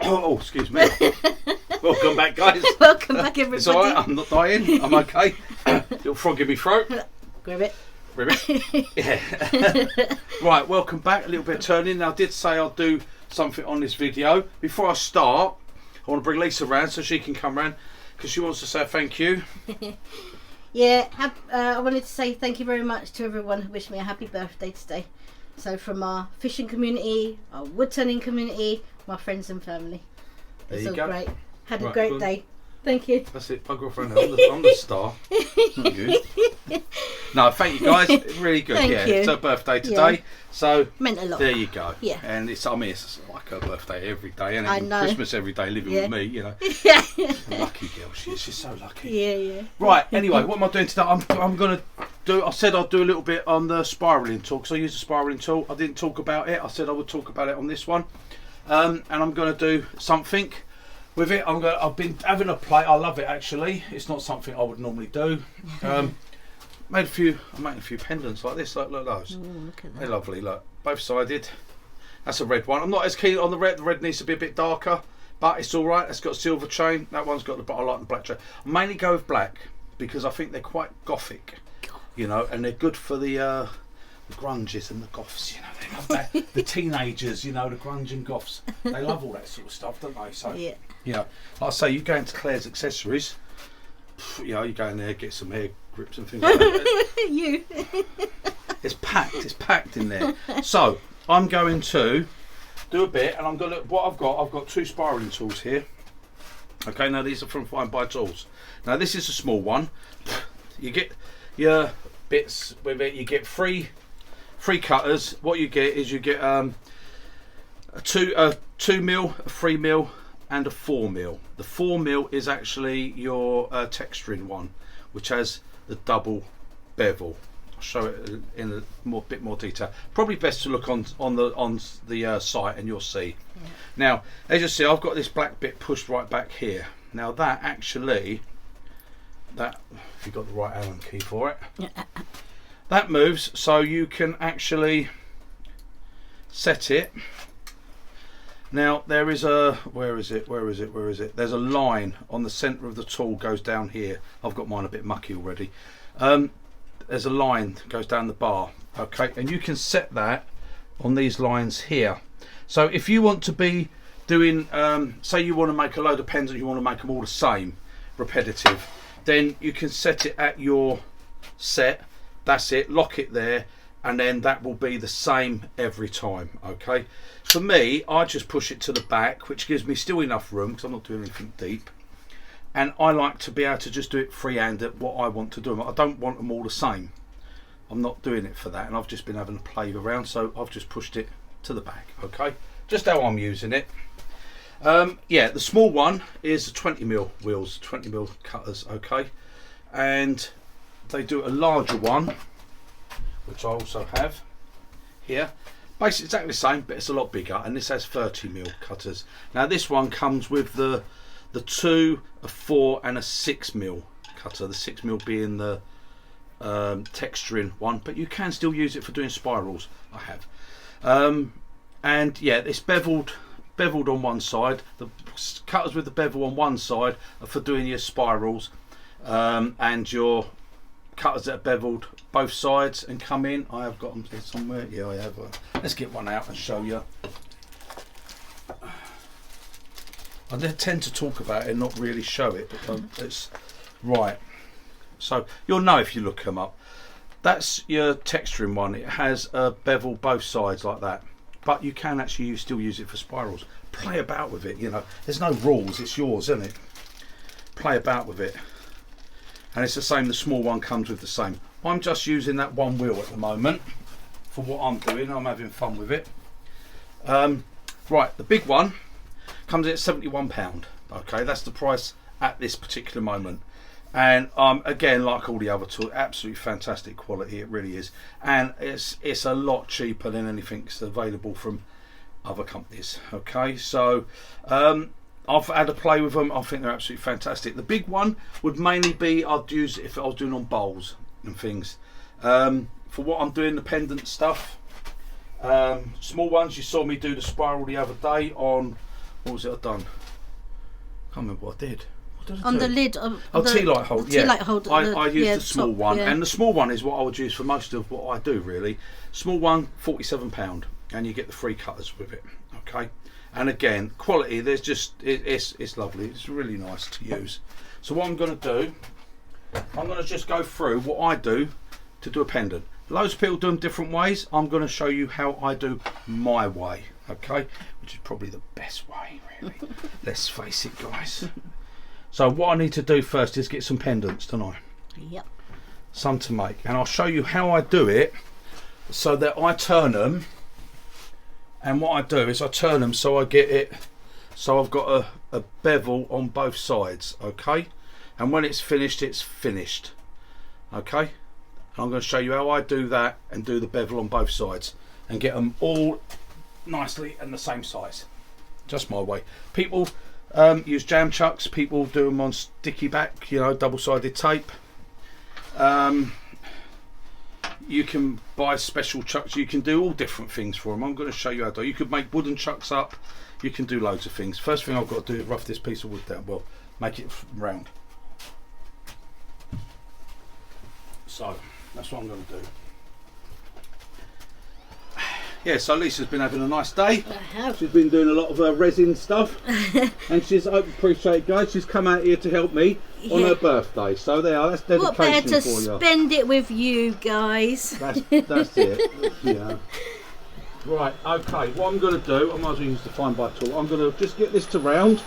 Oh, excuse me. Welcome back, guys. Welcome back, everybody. It's alright, I'm not dying. I'm okay. Little frog in my throat. Grab it. Yeah. Right, welcome back. A little bit of turning. Now, I did say I'll do something on this video. Before I start, I want to bring Lisa around so she can come round because she wants to say thank you. Yeah, I wanted to say thank you very much to everyone who wished me a happy birthday today. So from our fishing community, our woodturning community, my friends and family. It's all great. Had a great day. Thank you. That's it, my girlfriend. I'm the star. Not you. No, thank you guys. Really good. Thank you. It's her birthday today. So meant a lot. There you go. Yeah. And it's it's like her birthday every day, and I know. Christmas every day living with me, you know. Yeah. Lucky girl she is. She's so lucky. Yeah. Right, anyway, what am I doing today? I'm gonna do, I said I'd do a little bit on the spiralling tool, because I use a spiralling tool. I didn't talk about it. I said I would talk about it on this one. And I'm gonna do something with it. I've been having a play. I love it actually. It's not something I would normally do. I'm making a few pendants like this. Look those. Ooh, look at that. They're lovely. Look, both sided. That's a red one. I'm not as keen on the red. The red needs to be a bit darker, but it's all right. It's got a silver chain. That one's got I like the black chain. I mainly go with black because I think they're quite gothic, you know, and they're good for the grunges and the goths, you know. They love that. The teenagers, you know, the grunge and goths. They love all that sort of stuff, don't they? So Yeah. like I say, you go into Claire's accessories. You know, you go in there, get some hair grips and things like that. You. It's packed in there. So I'm going to do a bit, and I'm gonna. What I've got two spiraling tools here. Okay, now these are from Fine By Tools. Now this is a small one. You get your bits with it. You get three cutters. What you get is you get a 2mm, a 3mm, and a 4mm. The 4mm is actually your texturing one, which has the double bevel. I'll show it in a bit more detail. Probably best to look on the site, and you'll see. Yeah. Now, as you see, I've got this black bit pushed right back here. Now that actually, if you've got the right Allen key for it, that moves, so you can actually set it. Now there is a, where is it? There's a line on the centre of the tool, goes down here. I've got mine a bit mucky already. There's a line that goes down the bar, okay, and you can set that on these lines here. So if you want to be doing, say you want to make a load of pens and you want to make them all the same, repetitive, then you can set it at your set. That's it, lock it there, and then that will be the same every time. Okay, for me, I just push it to the back, which gives me still enough room because I'm not doing anything deep, and I like to be able to just do it freehand at what I want to do. I don't want them all the same. I'm not doing it for that, and I've just been having a play around, so I've just pushed it to the back. Okay, just how I'm using it. Yeah, the small one is 20mm wheels, 20mm cutters. Okay, and they do a larger one, which I also have here. Basically exactly the same, but it's a lot bigger, and this has 30mm cutters. Now this one comes with the 2, a 4 and a 6mm cutter, the 6mm being the texturing one, but you can still use it for doing spirals. I have and yeah, it's beveled on one side. The cutters with the bevel on one side are for doing your spirals, and your cutters that are beveled both sides and come in. I have got them here somewhere. Yeah, I have. Let's get one out and show you. I tend to talk about it and not really show it, but it's right. So you'll know if you look them up. That's your texturing one. It has a bevel both sides like that, but you can actually still use it for spirals. Play about with it, you know. There's no rules. It's yours, isn't it? Play about with it. And it's the same, the small one comes with the same. I'm just using that one wheel at the moment for what I'm doing. I'm having fun with it. Right, the big one comes in at £71. Okay, that's the price at this particular moment. And again, like all the other tools, absolutely fantastic quality, it really is. And it's a lot cheaper than anything that's available from other companies. Okay, so I've had a play with them. I think they're absolutely fantastic. The big one would mainly be, I'd use it if I was doing on bowls and things. For what I'm doing, the pendant stuff. Small ones, you saw me do the spiral the other day on What was it I done? Can't remember what I did. What did I On do? the lid. Tea light hold. Tea light hold. I used yeah, the small top, one, yeah. and the small one is what I would use for most of what I do really. Small one, £47, and you get the free cutters with it. Okay, and again, quality. There's just it's lovely. It's really nice to use. So what I'm going to do, I'm going to just go through what I do to do a pendant. Loads of people do them different ways. I'm going to show you how I do my way. Okay, which is probably the best way, really. Let's face it, guys. So what I need to do first is get some pendants, don't I? Yep. Some to make, and I'll show you how I do it, so that I turn them. And what I do is I turn them so I get it, so I've got a bevel on both sides. Okay, and when it's finished, it's finished. Okay, and I'm going to show you how I do that and do the bevel on both sides and get them all nicely and the same size. Just my way. People use jam chucks, people do them on sticky back, you know, double-sided tape. You can buy special chucks, you can do all different things for them. I'm going to show you how to do. You could make wooden chucks up, you can do loads of things. First thing I've got to do is rough this piece of wood down, well, make it round. So that's what I'm going to do. Yeah, so Lisa's been having a nice day. I have. She's been doing a lot of resin stuff, and she's, I appreciate it, guys. She's come out here to help me on her birthday. So there, that's dedication What better to for you. spend it with you guys? That's it. Yeah. Right. Okay. What I'm going to do, I might as well use the fine bar tool. I'm going to just get this to round.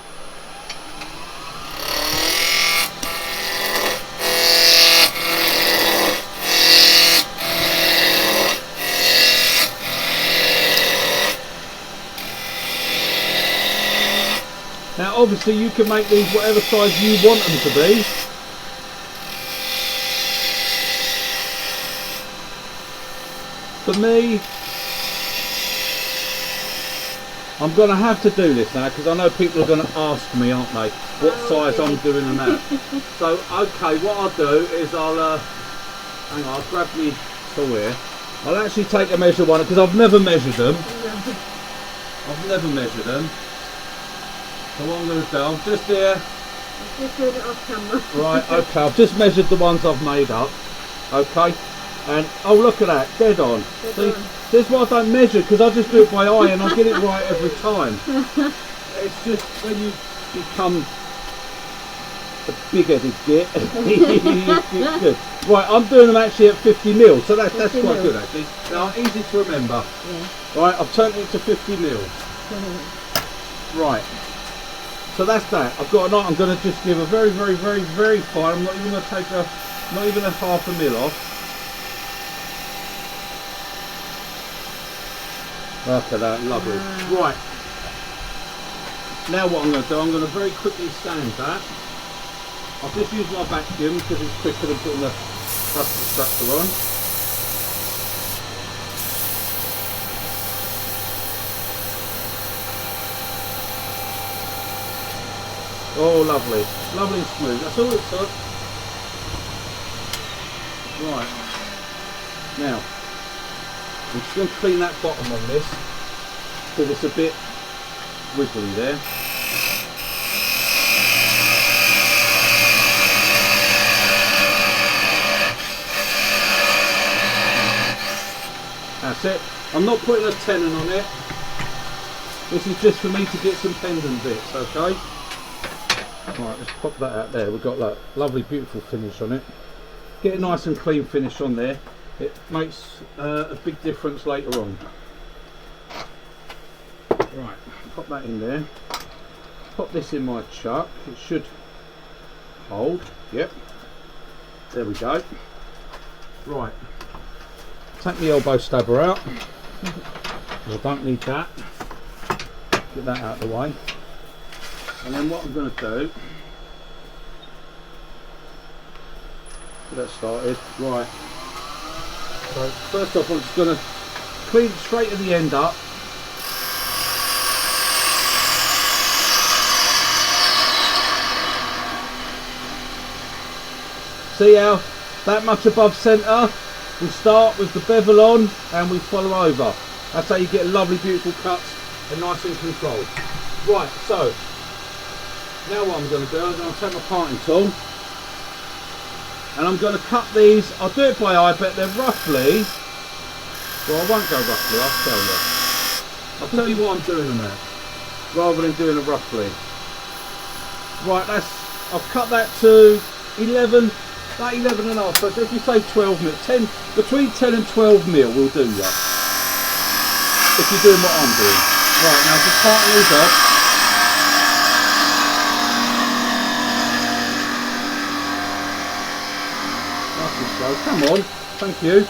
Now obviously you can make these whatever size you want them to be. For me, I'm going to have to do this now because I know people are going to ask me, aren't they, what size I'm doing them at. So okay, what I'll do is I'll hang on, I'll grab me tool here. I'll actually take a measure one because I've never measured them. I've never measured them. So what I'm going to do, I'm just here. I've just heard it off camera. Right, okay, I've just measured the ones I've made up. Okay, and oh look at that, dead on. See, this is why I don't measure, because I just do it by eye and I get it right every time. It's just when you become a big-headed git, it's good. Right, I'm doing them actually at 50 mil, so that's quite good actually. Now, easy to remember. Yeah. Right, I've turned it to 50 mil. Right. So that's that. I've got. I'm going to just give a very, very, very, very fine. I'm not even going to take not even a half a mil off. Look at that, lovely. Right. Now what I'm going to do, I'm going to very quickly sand that. I'll just use my vacuum because it's quicker than putting the custom extractor on. Oh, lovely. Lovely and smooth. That's all it took. Right. Now, I'm just going to clean that bottom on this because it's a bit wiggly there. That's it. I'm not putting a tenon on it. This is just for me to get some pendant bits, okay? Right, let's pop that out there. We've got that lovely, beautiful finish on it. Get a nice and clean finish on there. It makes a big difference later on. Right, pop that in there. Pop this in my chuck. It should hold. Yep. There we go. Right. Take the elbow stabber out. I don't need that. Get that out of the way. And then what I'm going to do, get that started. Right. So first off, I'm just going to clean straight at the end up. See how that much above centre? We start with the bevel on and we follow over. That's how you get lovely, beautiful cuts and nice and controlled. Right, so now what I'm going to do, I'm going to take my parting tool and I'm going to cut these. I'll do it by eye, but they're roughly, well, I won't go roughly, I'll tell you what I'm doing on that, rather than doing it roughly. Right, I've cut that to 11, about 11 and a half, so if you say 12 mil, 10, between 10 and 12 mil will do that, if you're doing what I'm doing. Right, now just parting these off. Come on, thank you.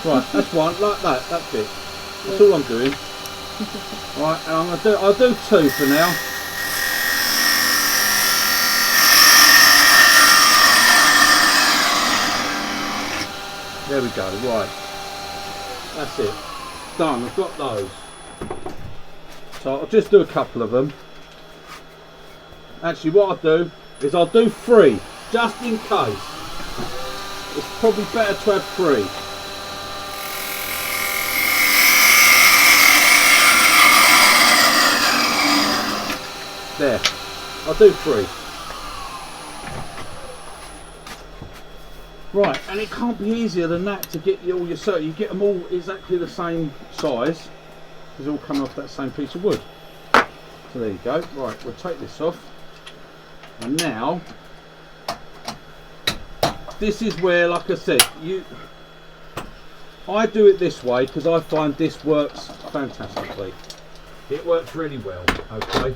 Right, that's one, like that, that's it. That's all I'm doing. Right, and I'll do 2 for now. There we go, right. That's it. Done, I've got those. So I'll just do a couple of them. Actually, what I'll do is I'll do 3, just in case. It's probably better to have 3. There, I'll do 3. Right, and it can't be easier than that to get all your circles. You get them all exactly the same size, because they're all coming off that same piece of wood. So there you go. Right, we'll take this off. And now, this is where, like I said, I do it this way because I find this works fantastically. It works really well. Okay.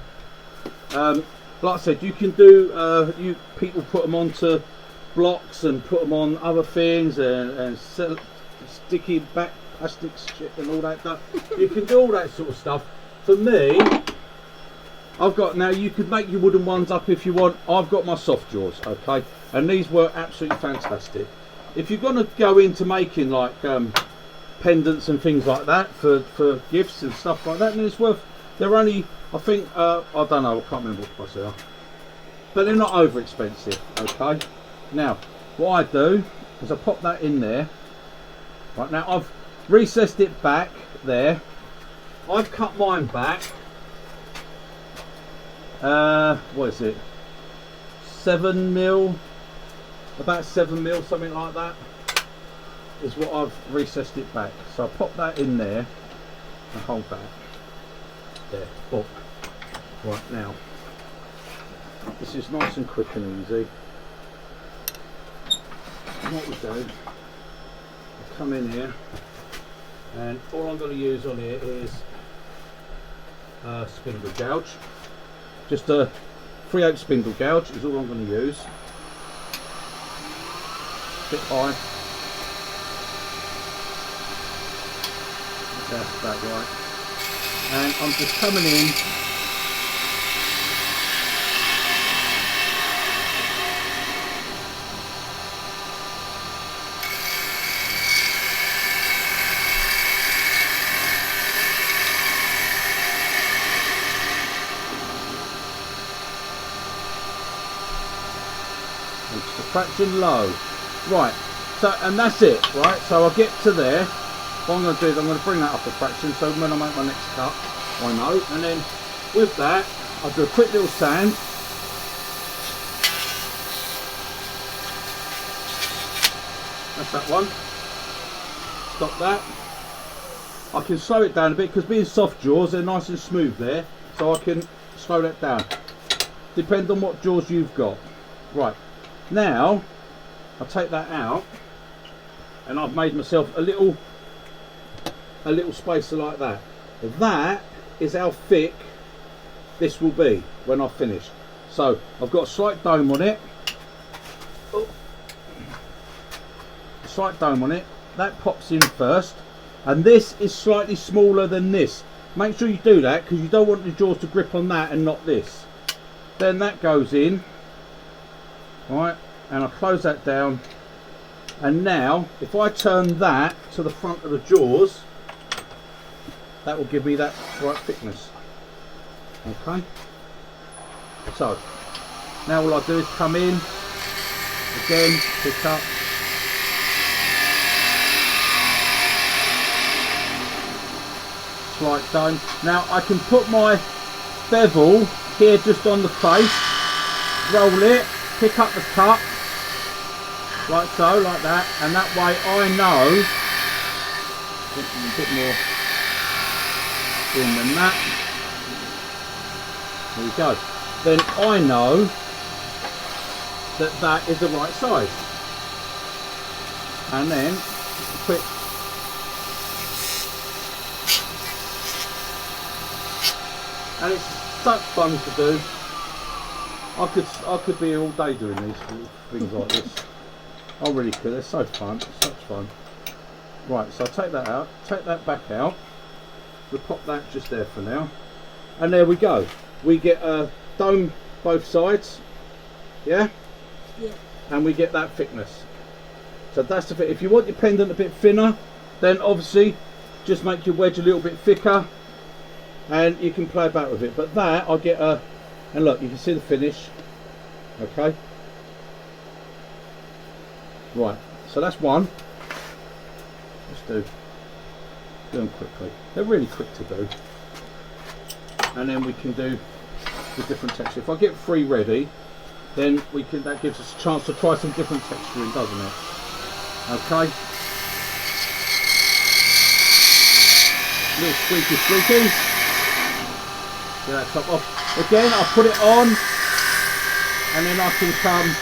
Like I said, you can do. People put them onto blocks and put them on other things and sticky back plastic shit and all that stuff. You can do all that sort of stuff. For me, I've got, now you could make your wooden ones up if you want. I've got my soft jaws, okay, and these work absolutely fantastic. If you're going to go into making like pendants and things like that for gifts and stuff like that, then it's worth, they're only, I think, I don't know, I can't remember what price they are, but they're not over expensive. Okay, now what I do is I pop that in there. Right, now I've recessed it back there. I've cut mine back, what is it, 7 mil, about 7 mil, something like that is what I've recessed it back. So I pop that in there and hold that there. Oh. Right, now this is nice and quick and easy. And what we do, I come in here and all I'm going to use on here is spindle gouge. Just a 3/8 spindle gouge is all I'm going to use. Bit high. That's about right. And I'm just coming in. It's the fraction low. Right, so, and that's it, right? So I'll get to there. What I'm going to do is I'm going to bring that up a fraction, so when I make my next cut, I know. And then with that, I'll do a quick little sand. That's that one. Stop that. I can slow it down a bit because being soft jaws, they're nice and smooth there, so I can slow that down. Depend on what jaws you've got. Right, now I'll take that out, and I've made myself a little spacer like that. That is how thick this will be when I've finished. So I've got a slight dome on it. Oh. A slight dome on it. That pops in first, and this is slightly smaller than this. Make sure you do that because you don't want the jaws to grip on that and not this. Then that goes in. Right, and I close that down, and now if I turn that to the front of the jaws, that will give me that right thickness. Okay, so now all I do is come in again, pick up, like done. Now I can put my bevel here just on the face, roll it, pick up the cut, like so, like that, and that way I know, a bit more in than that, there we go, then I know that that is the right size. And then quick and it's such fun to do. I could be all day doing these things like this. I really could. They're so fun. It's such fun. Right, so I'll take that out, take that back out. We'll pop that just there for now. And there we go. We get a dome both sides. Yeah? Yeah. And we get that thickness. So that's the thing. If you want your pendant a bit thinner, then obviously just make your wedge a little bit thicker and you can play about with it. But that I'll get a, and look, you can see the finish. Okay. Right, so that's one. Let's do them quickly. They're really quick to do. And then we can do the different texture. If I get 3 ready, then we can, that gives us a chance to try some different texturing, doesn't it? Okay. Little squeaky. Get that top off. Again, I'll put it on and then I can come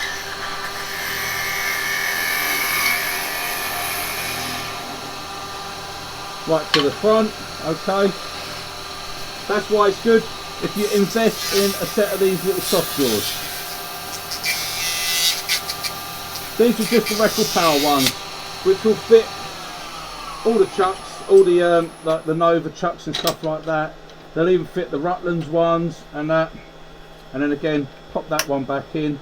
right to the front. Okay. That's why it's good if you invest in a set of these little soft jaws. These are just the record power ones, which will fit all the chucks, all the like the Nova chucks and stuff like that. They'll even fit the Rutland's ones and that. And then again, pop that one back in,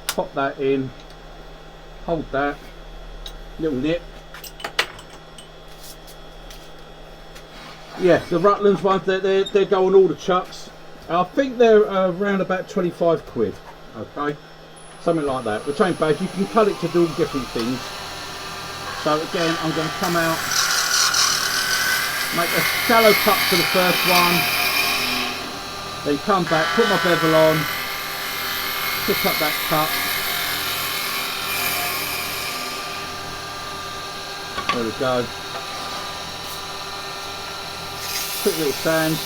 pop that in, hold that, little nip. Yeah, the Rutland's ones, they go on all the chucks. I think they're around about 25 quid. Okay. Something like that, which ain't bad. You can cut it to do all different things. So again, I'm going to come out, make a shallow cut for the first one, then come back, put my bevel on, pick up that cut. There we go. Quick little sand.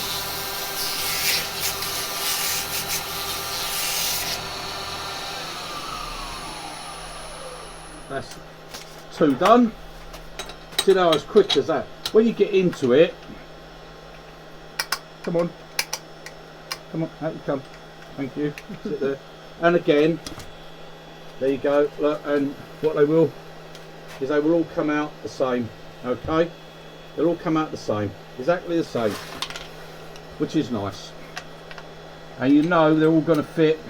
That's 2 done. See how as quick as that. When you get into it, come on, out you come. Thank you. Sit there. And again, there you go. Look, and what they will is they will all come out the same. Okay, they'll all come out the same, exactly the same, which is nice. And you know they're all going to fit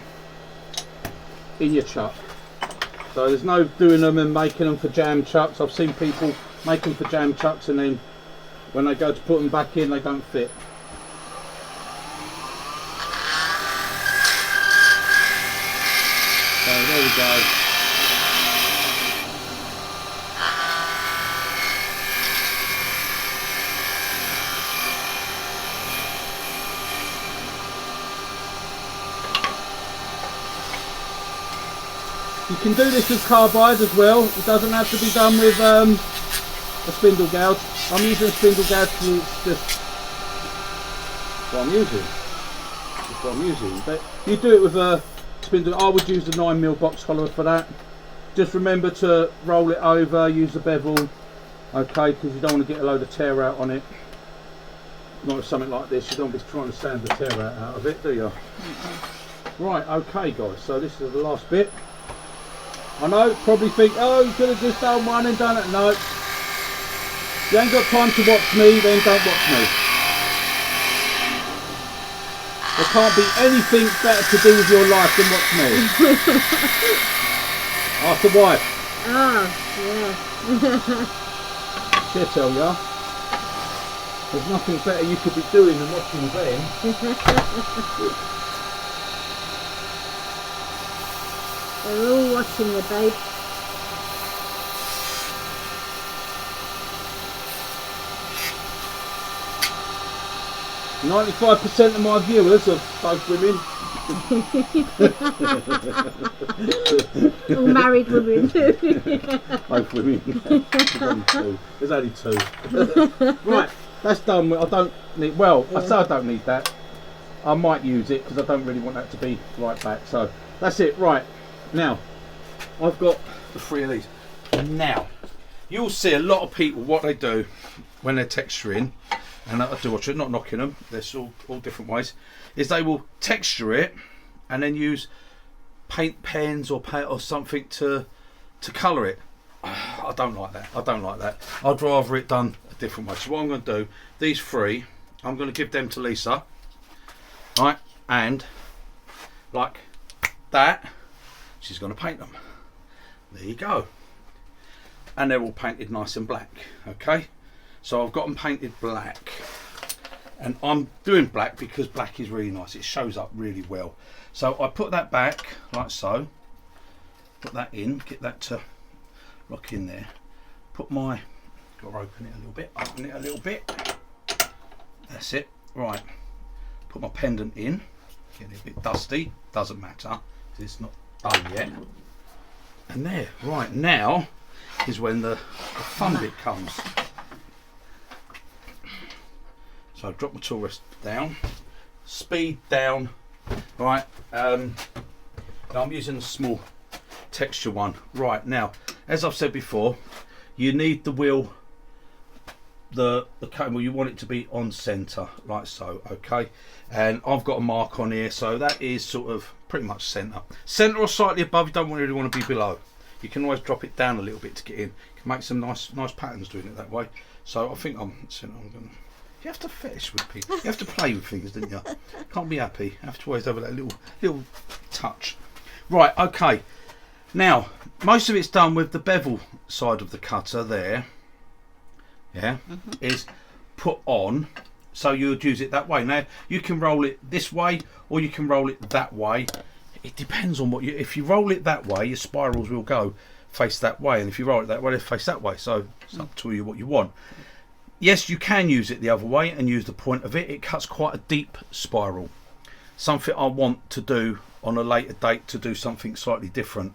in your chuck. So there's no doing them and making them for jam chucks. I've seen people make them for jam chucks and then when they go to put them back in, they don't fit. So there we go. You can do this with carbide as well. It doesn't have to be done with a spindle gouge. I'm using a spindle gouge because it's just what I'm using. That's what I'm using. But you do it with a spindle. I would use the 9mm box follower for that. Just remember to roll it over, use the bevel, okay, because you don't want to get a load of tear out on it. Not with something like this, you don't be trying to sand the tear out of it, do you? Right, okay guys, so this is the last bit. I know, probably think, oh, you could have just done one and done it. No. If you ain't got time to watch me, then don't watch me. There can't be anything better to do with your life than watch me. Ask the wife. Oh, yeah. She'll tell ya. There's nothing better you could be doing than watching them. They're all watching you, babe. 95% of my viewers are both women. All married women. Both women. There's only two. Right, that's done. I don't need. Well, I say I don't need that. I might use it because I don't really want that to be right back. So that's it. Right now, I've got the 3 of these. Now, you'll see a lot of people what they do when they're texturing, and I do watch it, not knocking them. There's all different ways. Is they will texture it and then use paint pens or paint or something to colour it. I don't like that. I'd rather it done a different way. So what I'm going to do, these 3, I'm going to give them to Lisa. Right, and like that, she's going to paint them. There you go. And they're all painted nice and black. Okay, so I've got them painted black, and I'm doing black because black is really nice. It shows up really well. So I put that back like so. Put that in. Get that to lock in there. Put my. Got to open it a little bit. Open it a little bit. That's it. Right. Put my pendant in, get it a bit dusty, doesn't matter, it's not done yet. And there, right now is when the fun bit comes. So I drop my tool rest down, speed down, right, now I'm using a small texture one. Right, now, as I've said before, you need the wheel, the cone, well, you want it to be on centre like so, okay, and I've got a mark on here, so that is sort of pretty much centre or slightly above. You don't really want to be below. You can always drop it down a little bit to get in. You can make some nice patterns doing it that way. So I think I'm gonna, you have to fetish with people, you have to play with things, don't you? Can't be happy, you have to always have that little touch. Right, okay, now most of it's done with the bevel side of the cutter there. Yeah, is put on, so you would use it that way. Now you can roll it this way or you can roll it that way. It depends on what you. If you roll it that way, your spirals will go face that way, and if you roll it that way, they face that way. So it's up to you what you want. Yes, you can use it the other way and use the point of it. It cuts quite a deep spiral. Something I want to do on a later date, to do something slightly different.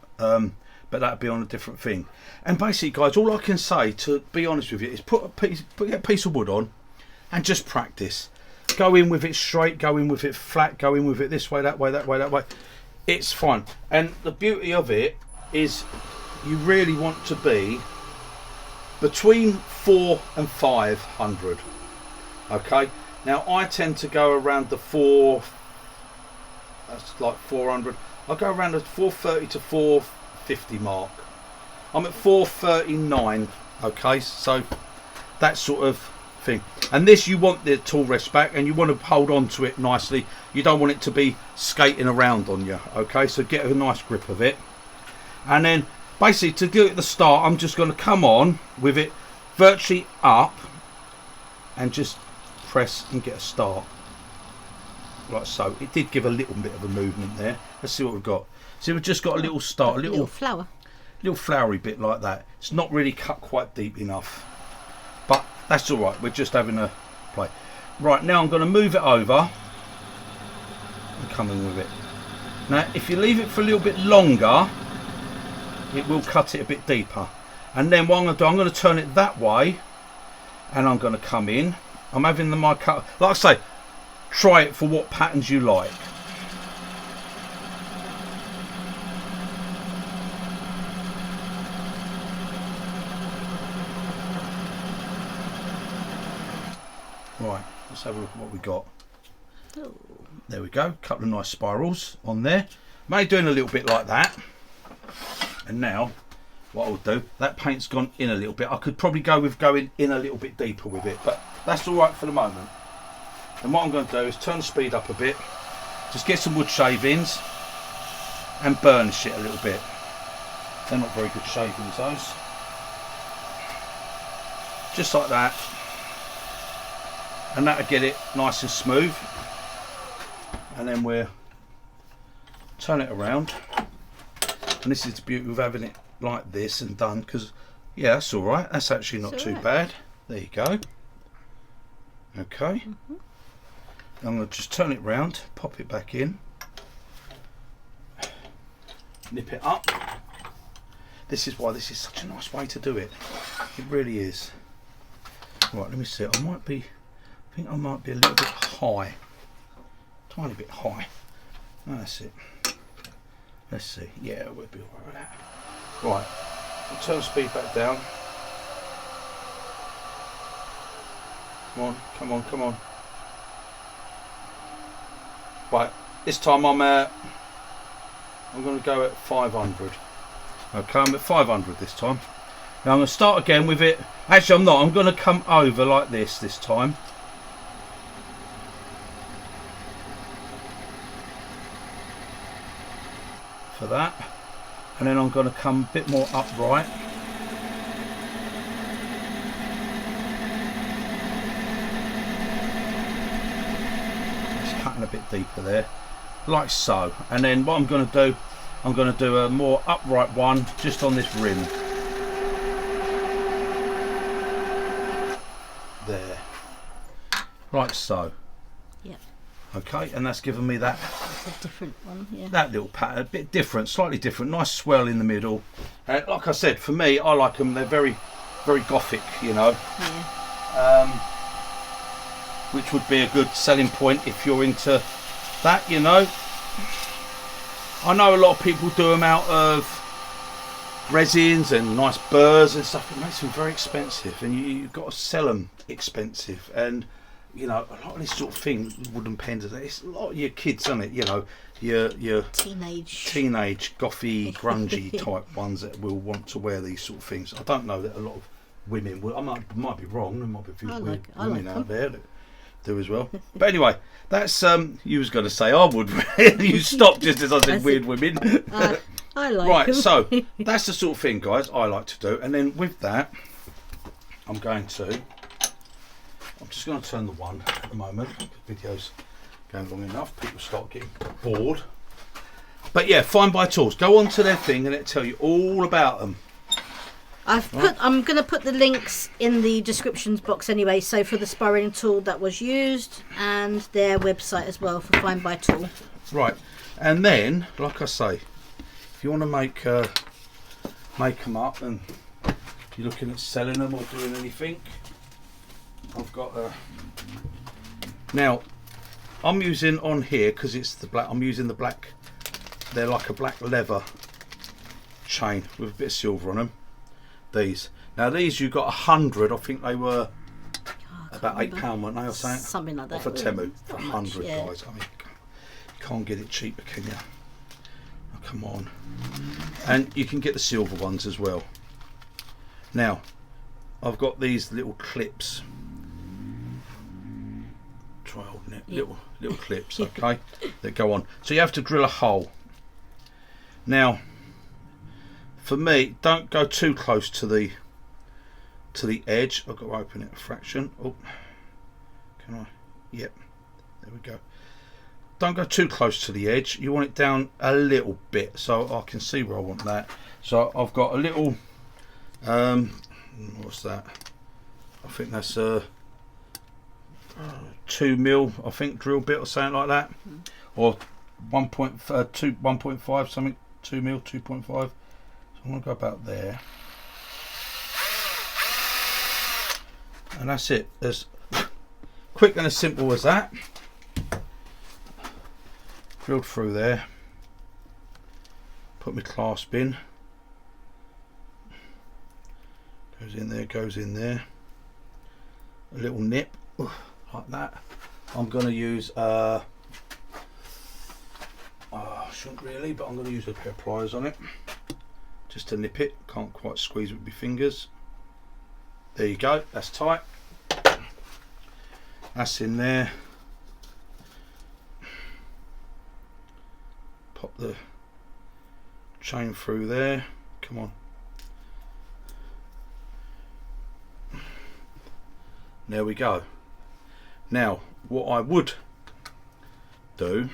But that'd be on a different thing. And basically, guys, all I can say, to be honest with you, is put a piece of wood on and just practice. Go in with it straight, go in with it flat, go in with it this way, that way, that way, that way. It's fine. And the beauty of it is you really want to be between 400 and 500. Okay? Now, I tend to go around the 4, that's like 400. I go around the 430 to 450 mark. I'm at 439. Okay, so that sort of thing. And this, you want the tool rest back and you want to hold on to it nicely. You don't want it to be skating around on you. Okay, so get a nice grip of it. And then basically, to do it at the start, I'm just going to come on with it virtually up and just press and get a start like so. It did give a little bit of a movement there. Let's see what we've got. So we've just got a little start, a little flowery bit like that. It's not really cut quite deep enough, but that's all right. We're just having a play. Right, now I'm going to move it over and come in with it. Now, if you leave it for a little bit longer, it will cut it a bit deeper. And then what I'm going to do, I'm going to turn it that way, and I'm going to come in. I'm having my cut. Like I say, try it for what patterns you like. Right, let's have a look at what we got. Oh. There we go, couple of nice spirals on there. Maybe doing a little bit like that. And now, what I'll do, that paint's gone in a little bit. I could probably go with going in a little bit deeper with it, but that's all right for the moment. And what I'm going to do is turn the speed up a bit, just get some wood shavings and burnish it a little bit. They're not very good shavings, those. Just like that. And that'll get it nice and smooth. And then we'll turn it around. And this is the beauty of having it like this and done, because yeah, that's all right. That's actually not too bad. There you go. Okay. I'm going to just turn it round, pop it back in, nip it up. This is why this is such a nice way to do it. It really is. Right, let me see. I think I might be a little bit high. Tiny bit high. That's it. Let's see. Yeah, we'll be alright with that. Right, I'll turn speed back down. Come on, come on, come on. Right, this time I'm going to go at 500. Okay, I'm at 500 this time. Now I'm going to start again with it. Actually, I'm not. I'm going to come over like this time. For that. And then I'm going to come a bit more upright. Just cutting a bit deeper there. Like so. And then what I'm going to do, I'm going to do a more upright one just on this rim. There. Like so. Yep. Okay, and that's given me that. It's a different one, yeah. That little pattern, a bit different, slightly different. Nice swell in the middle. Like I said, for me, I like them. They're very, very gothic, you know. Yeah. Which would be a good selling point if you're into that, you know. I know a lot of people do them out of resins and nice burrs and stuff. It makes them very expensive, and you've got to sell them expensive. And you know, a lot of this sort of thing, wooden pens, it's a lot of your kids, isn't it? You know, your teenage gothy, grungy type ones that will want to wear these sort of things. I don't know that a lot of women will. I might be wrong. There might be a few women out there that do as well. But anyway, that's you was going to say I would. You stopped just as I said weird women. I like right, them. so that's the sort of thing, guys, I like to do. And then with that, I'm just going to turn the one at the moment. The video's going long enough. People start getting bored. But yeah, Fine by Tools. Go onto their thing and it'll tell you all about them. I'm going to put the links in the descriptions box anyway. So for the spiralling tool that was used and their website as well for Fine by Tool. Right, and then like I say, if you want to make them up and you're looking at selling them or doing anything, I've got now I'm using on here because it's the black. I'm using the black. They're like a black leather chain with a bit of silver on them. These you got 100. I think they were about £8, weren't they? Or something. Something like that. For Temu, for Not 100, much, yeah. guys. I mean, you can't get it cheaper, can you? Oh, come on. And you can get the silver ones as well. Now, I've got these little clips. Try holding it. Little clips, okay, that go on. So you have to drill a hole. Now, for me, don't go too close to the edge. I've got to open it a fraction. Oh, can I? Yep. There we go. Don't go too close to the edge. You want it down a little bit, so I can see where I want that. So I've got a little. What's that? I think that's a 2mm, I think, drill bit or something like that, or 1.5 something, 2mm, 2.5. So I'm gonna go about there, and that's it. As quick and as simple as that. Drilled through there. Put my clasp in. Goes in there, goes in there. A little nip, like that. I'm going to use, I shouldn't really, but I'm going to use a pair of pliers on it. Just to nip it. Can't quite squeeze it with my fingers. There you go, that's tight. That's in there. Pop the chain through there. Come on. There we go. Now, what I would do,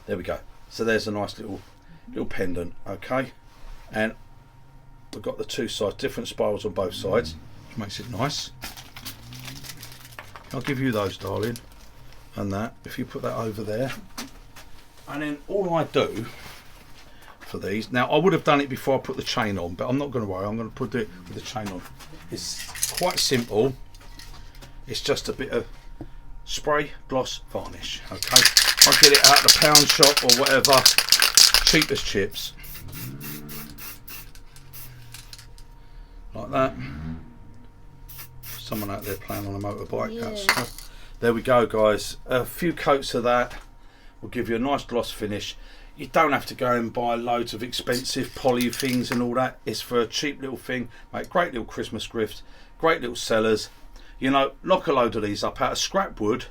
there we go. So there's a nice little pendant, okay? And we've got the two sides, different spirals on both sides, which makes it nice. I'll give you those, darling. and that, if you put that over there, and then all I do for these, now I would have done it before I put the chain on, but I'm not going to worry, I'm going to put it with the chain on. It's quite simple. It's just a bit of spray gloss varnish. Okay, I'll get it out the pound shop or whatever, cheap as chips, like that. Someone out there playing on a motorbike. Yeah. That's, there we go, guys. A few coats of that will give you a nice gloss finish. You don't have to go and buy loads of expensive poly things and all that. It's for a cheap little thing. Make great little Christmas gifts, great little sellers. You know, knock a load of these up out of scrap wood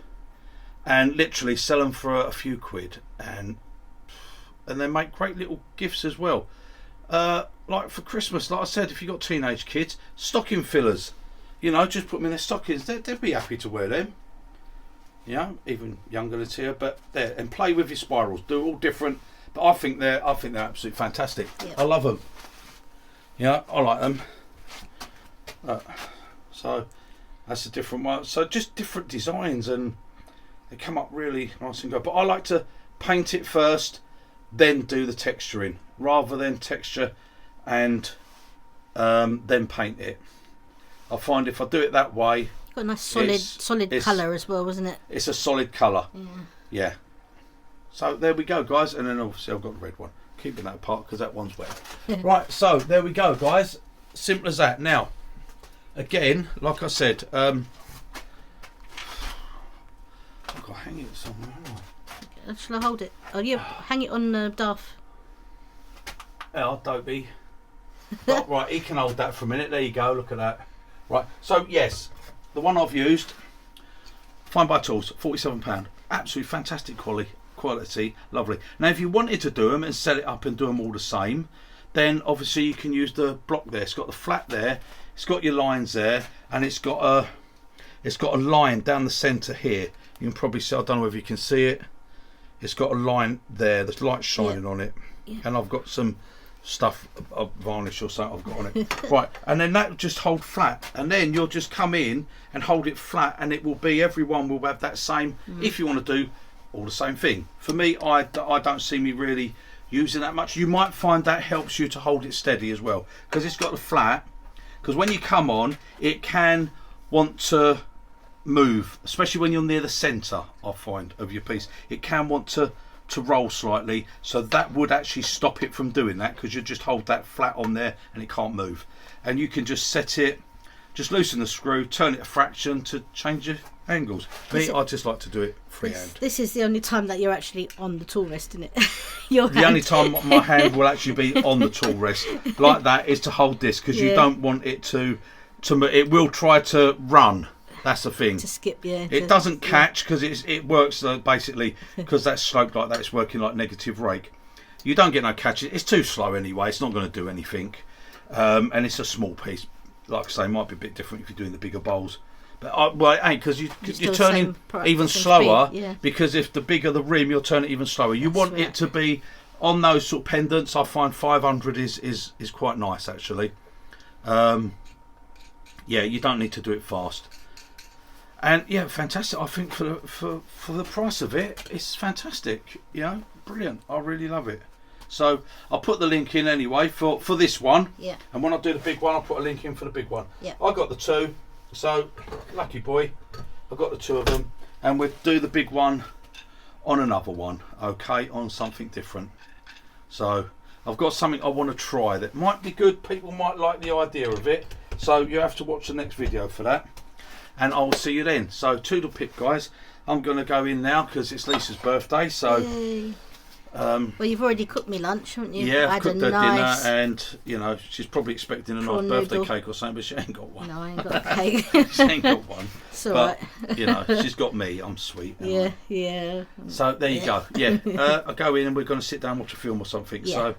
and literally sell them for a few quid, and then make great little gifts as well. Like for Christmas, like I said, if you've got teenage kids, stocking fillers, you know, just put them in their stockings. They'd be happy to wear them. You know, even younger than here, but there, and play with your spirals. Do all different, but I think they're absolutely fantastic. Yep. I love them. Yeah, I like them. So that's a different one. So just different designs, and they come up really nice and good. But I like to paint it first, then do the texturing, rather than texture and then paint it. I find if I do it that way, got a nice solid colour as well, wasn't it? It's a solid colour. Yeah. Yeah. So there we go, guys, and then obviously I've got the red one. Keeping that apart because that one's wet. Right, so there we go, guys. Simple as that. Now, again, like I said, I've got to hang it somewhere. Shall I hold it? Oh, yeah, hang it on Duff. Oh, dopey. But, right, he can hold that for a minute. There you go. Look at that. Right. So yes, the one I've used, Fine by Tools, £47. Absolutely fantastic quality, lovely. Now, if you wanted to do them and set it up and do them all the same, then obviously you can use the block there. It's got the flat there. It's got your lines there, and it's got a line down the centre here. You can probably see. I don't know whether you can see it. It's got a line there. There's light shining on it, and I've got some stuff, a varnish or something I've got on it. Right, and then that will just hold flat, and then you'll just come in and hold it flat, and it will be, everyone will have that same. If you want to do all the same thing. For me, I don't see me really using that much. You might find that helps you to hold it steady as well, because it's got the flat. Because when you come on, it can want to move, especially when you're near the centre, I find, of your piece. It can want to roll slightly, so that would actually stop it from doing that, because you just hold that flat on there and it can't move. And you can just set it, just loosen the screw, turn it a fraction to change your angles. Me, I just like to do it freehand. This is the only time that you're actually on the tool rest, isn't it? The only time my hand will actually be on the tool rest like that is to hold this, because you don't want it to it will try to run. That's the thing. To skip, yeah. It doesn't catch, because it works basically, because that's sloped like that, it's working like negative rake. You don't get no catch. It's too slow anyway. It's not going to do anything. And it's a small piece. Like I say, it might be a bit different if you're doing the bigger bowls. But well, it ain't, because you're turning even slower, because if the bigger the rim, you'll turn it even slower. You want it to be on those sort of pendants. I find 500 is quite nice, actually. Yeah, you don't need to do it fast. And yeah, fantastic. I think for the price of it, it's fantastic. You know, brilliant. I really love it. So I'll put the link in anyway for this one. Yeah. And when I do the big one, I'll put a link in for the big one. Yeah. I got the two. So lucky boy, I've got the two of them, and we'll do the big one on another one. Okay, on something different. So I've got something I want to try that might be good. People might like the idea of it. So you have to watch the next video for that. And I'll see you then. So toodle pip, guys. I'm going to go in now because it's Lisa's birthday. So, well, you've already cooked me lunch, haven't you? Yeah, I've cooked her dinner, and you know she's probably expecting a nice birthday cake or something, but she ain't got one. No, I ain't got a cake. She ain't got one. It's all right. You know, she's got me. I'm sweet. Yeah, yeah. So there you go. Yeah, I'll go in and we're going to sit down and watch a film or something. Yeah. So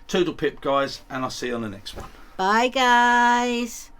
toodle pip, guys, and I'll see you on the next one. Bye, guys.